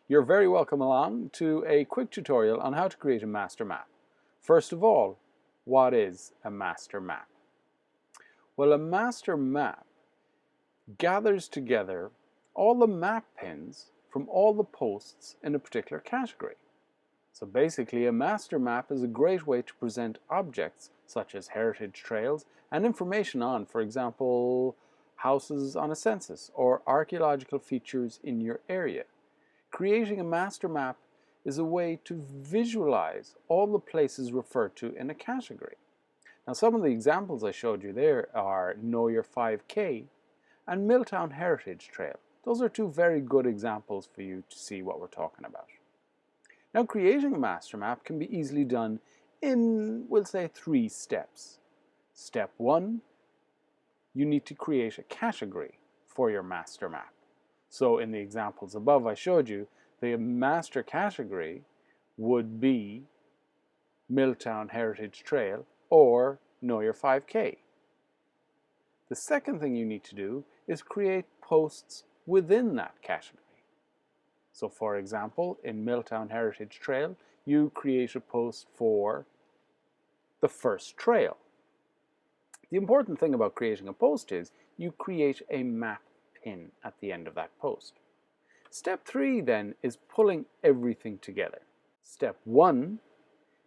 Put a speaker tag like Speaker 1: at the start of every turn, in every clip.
Speaker 1: You're very welcome along to a quick tutorial on how to create a master map. First of all, what is a master map? Well, a master map gathers together all the map pins from all the posts in a particular category. So basically, a master map is a great way to present objects such as heritage trails and information on, for example, houses on a census or archaeological features in your area. Creating a master map is a way to visualize all the places referred to in a category. Now, some of the examples I showed you there are Know Your 5K and Milltown Heritage Trail. Those are two very good examples for you to see what we're talking about. Now, creating a master map can be easily done in, we'll say, 3 steps. Step 1, you need to create a category for your master map. So in the examples above I showed you, the master category would be Milltown Heritage Trail or Know Your 5K. The second thing you need to do is create posts within that category. So for example, in Milltown Heritage Trail, you create a post for the first trail. The important thing about creating a post is you create a map pin at the end of that post. Step 3 then is pulling everything together. Step 1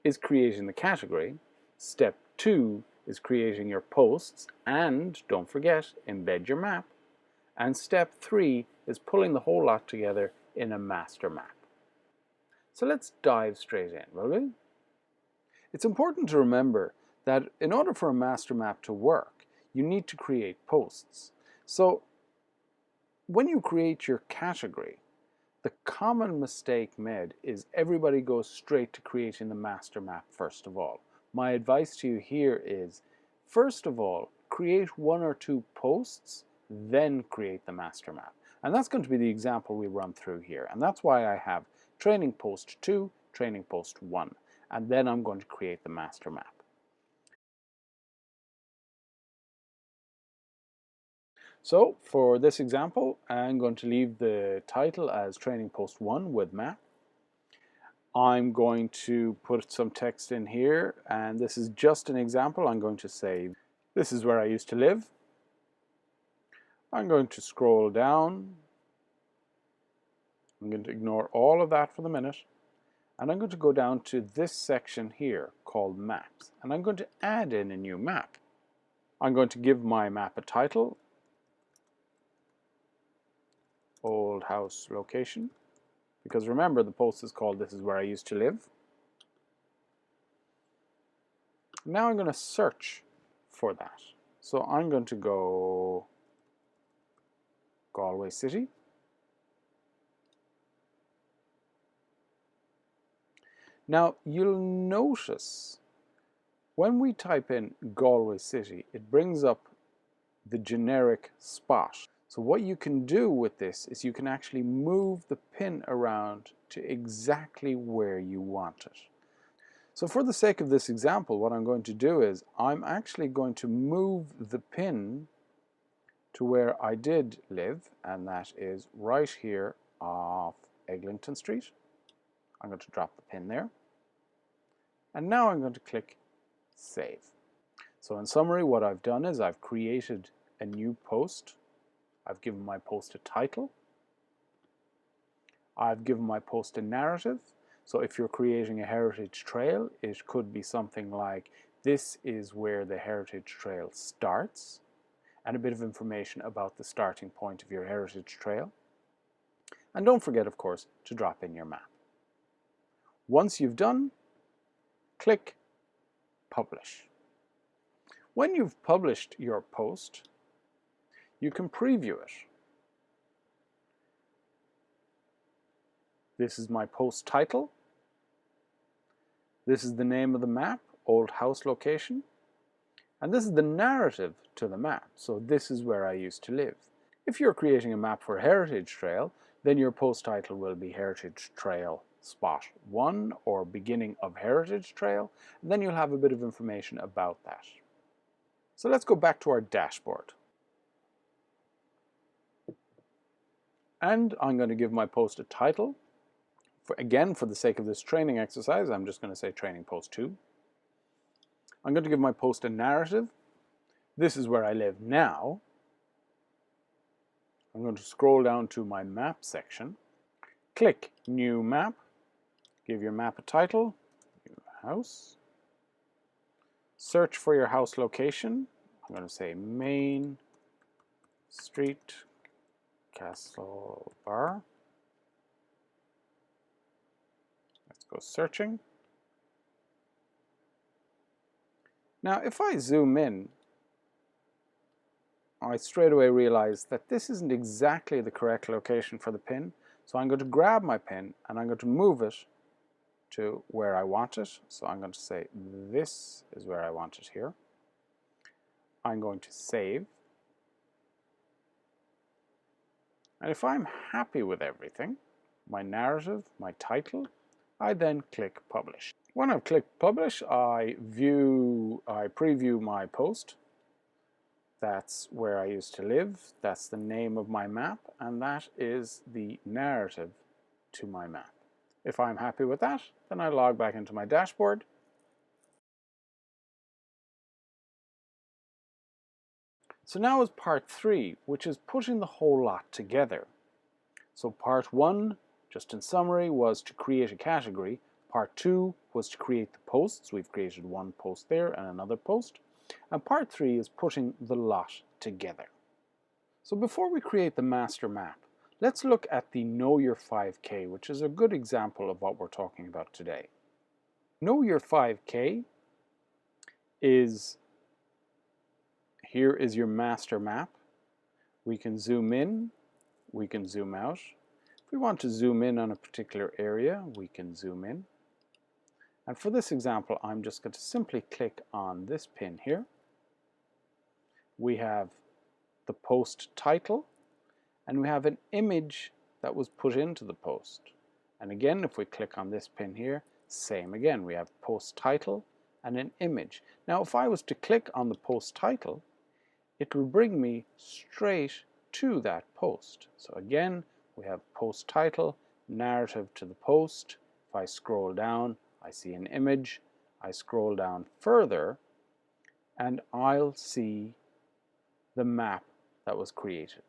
Speaker 1: is creating the category. Step 2 is creating your posts and, don't forget, embed your map. And step 3 is pulling the whole lot together in a master map. So let's dive straight in, will we? It's important to remember that in order for a master map to work, you need to create posts. So when you create your category, the common mistake made is everybody goes straight to creating the master map first of all. My advice to you here is, first of all, create 1 or 2 posts, then create the master map. And that's going to be the example we run through here. And that's why I have training post 2, training post 1. And then I'm going to create the master map. So for this example, I'm going to leave the title as training post 1 with map. I'm going to put some text in here, and this is just an example. I'm going to say, this is where I used to live. I'm going to scroll down. I'm going to ignore all of that for the minute. And I'm going to go down to this section here called Maps. And I'm going to add in a new map. I'm going to give my map a title, Old House Location. Because remember, the post is called This is Where I Used to Live. Now I'm going to search for that. So I'm going to go Galway City. Now you'll notice when we type in Galway City, it brings up the generic spot. So what you can do with this is you can actually move the pin around to exactly where you want it. So for the sake of this example, what I'm going to do is I'm actually going to move the pin to where I did live, and that is right here off Eglinton Street. I'm going to drop the pin there. And now I'm going to click Save. So in summary, what I've done is I've created a new post. I've given my post a title. I've given my post a narrative. So if you're creating a heritage trail, it could be something like, this is where the heritage trail starts, and a bit of information about the starting point of your heritage trail. And don't forget, of course, to drop in your map. Once you've done, click Publish. When you've published your post, you can preview it. This is my post title. This is the name of the map, Old House Location. And this is the narrative to the map. So this is where I used to live. If you're creating a map for Heritage Trail, then your post title will be Heritage Trail Spot 1 or Beginning of Heritage Trail. And then you'll have a bit of information about that. So let's go back to our dashboard. And I'm going to give my post a title. Again, for the sake of this training exercise, I'm just going to say training post 2. I'm going to give my post a narrative. This is where I live now. I'm going to scroll down to my map section. Click New Map. Give your map a title. New house. Search for your house location. I'm going to say Main Street, Castle Bar. Let's go searching. Now, if I zoom in, I straight away realize that this isn't exactly the correct location for the pin. So I'm going to grab my pin and I'm going to move it to where I want it. So I'm going to say this is where I want it here. I'm going to save. And if I'm happy with everything, my narrative, my title, I then click Publish. When I've clicked Publish, I preview my post. That's where I used to live, that's the name of my map, and that is the narrative to my map. If I'm happy with that, then I log back into my dashboard. So now is part 3, which is putting the whole lot together. So part 1, just in summary, was to create a category. Part 2 was to create the posts. We've created one post there and another post. And part 3 is putting the lot together. So before we create the master map, let's look at the Know Your 5K, which is a good example of what we're talking about today. Know Your 5K is, here is your master map. We can zoom in, we can zoom out. If we want to zoom in on a particular area, we can zoom in. And for this example, I'm just going to simply click on this pin here. We have the post title, and we have an image that was put into the post. And again, if we click on this pin here, same again, we have post title and an image. Now, if I was to click on the post title, it will bring me straight to that post. So again, we have post title, narrative to the post. If I scroll down, I see an image. I scroll down further, and I'll see the map that was created.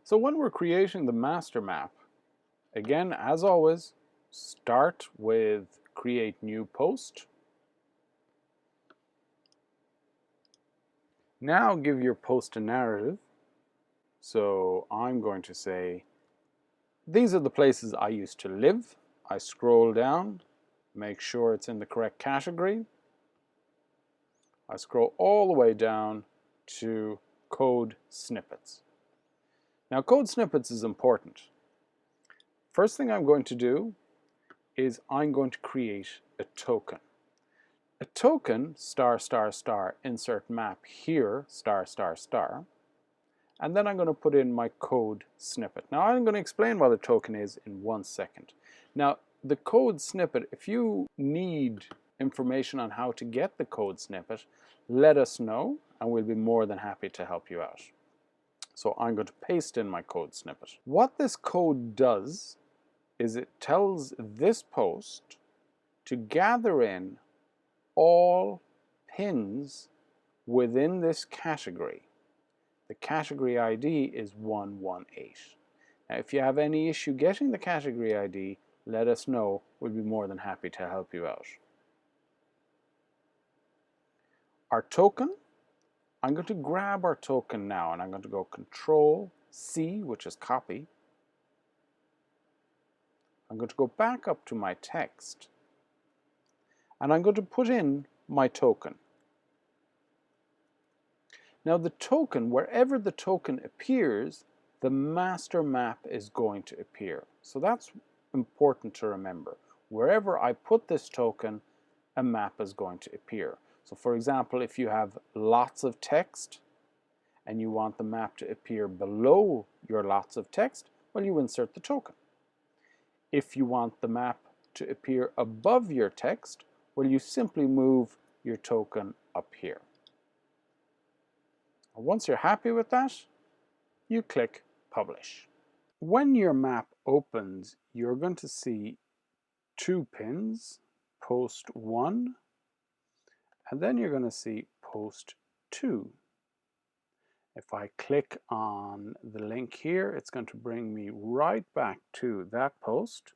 Speaker 1: So when we're creating the master map, again, as always, start with Create New Post. Now give your post a narrative. So I'm going to say, these are the places I used to live. I scroll down, make sure it's in the correct category. I scroll all the way down to code snippets. Now, code snippets is important. First thing I'm going to do is I'm going to create a token. A token, star, star, star, insert map here, star, star, star. And then I'm going to put in my code snippet. Now, I'm going to explain what a token is in 1 second. Now, the code snippet, if you need information on how to get the code snippet, let us know, and we'll be more than happy to help you out. So I'm going to paste in my code snippet. What this code does is it tells this post to gather in all pins within this category. The category ID is 118. Now, if you have any issue getting the category ID, let us know. We'll be more than happy to help you out. Our token, I'm going to grab our token now, and I'm going to go Control C, which is copy. I'm going to go back up to my text, and I'm going to put in my token. Now the token, wherever the token appears, the master map is going to appear. So that's important to remember. Wherever I put this token, a map is going to appear. So for example, if you have lots of text and you want the map to appear below your lots of text, well, you insert the token. If you want the map to appear above your text, well, you simply move your token up here. Once you're happy with that, you click publish. When your map opens, you're going to see two pins, post 1, and then you're going to see post 2. If I click on the link here, it's going to bring me right back to that post.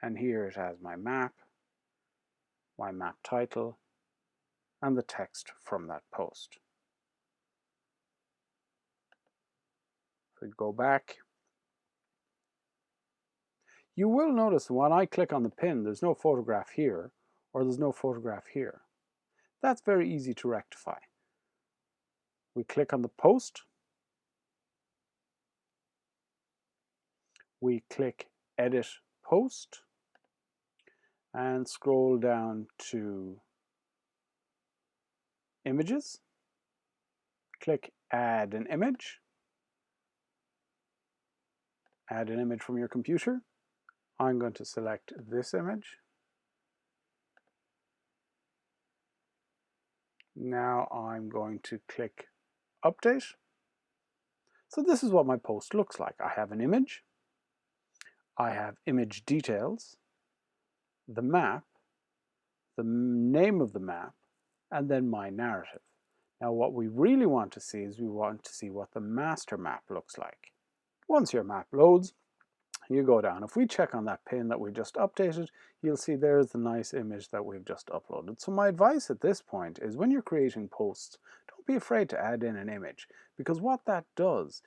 Speaker 1: And here it has my map title, and the text from that post. If we go back, you will notice when I click on the pin, there's no photograph here, or there's no photograph here. That's very easy to rectify. We click on the post, we click Edit Post, and scroll down to Images, click Add an image, add an image from your computer. I'm going to select this image. Now I'm going to click Update. So this is what my post looks like. I have an image, I have image details, the map, the name of the map, and then my narrative. Now what we really want to see is we want to see what the master map looks like. Once your map loads, you go down. If we check on that pin that we just updated, you'll see there's the nice image that we've just uploaded. So my advice at this point is when you're creating posts, don't be afraid to add in an image, because what that does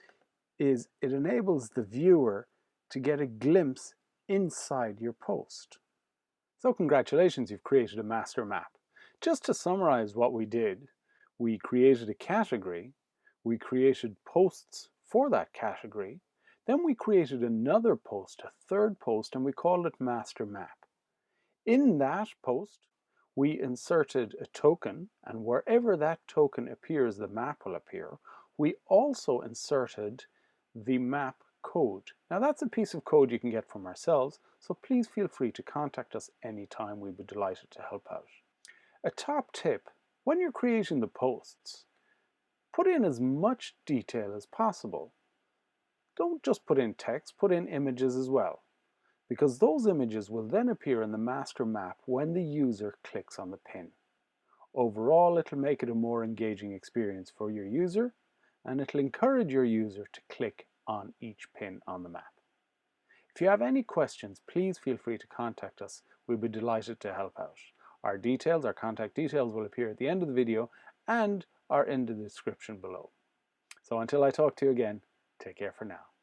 Speaker 1: is it enables the viewer to get a glimpse inside your post. So congratulations, you've created a master map. Just to summarize what we did, we created a category, we created posts for that category, then we created another post, a third post, and we called it Master Map. In that post, we inserted a token, and wherever that token appears, the map will appear. We also inserted the map code. Now that's a piece of code you can get from ourselves, so please feel free to contact us anytime. We'd be delighted to help out. A top tip, when you're creating the posts, put in as much detail as possible. Don't just put in text, put in images as well, because those images will then appear in the master map when the user clicks on the pin. Overall, it'll make it a more engaging experience for your user, and it'll encourage your user to click on each pin on the map. If you have any questions, please feel free to contact us. We'll be delighted to help out. Our contact details will appear at the end of the video and are in the description below. So until I talk to you again, take care for now.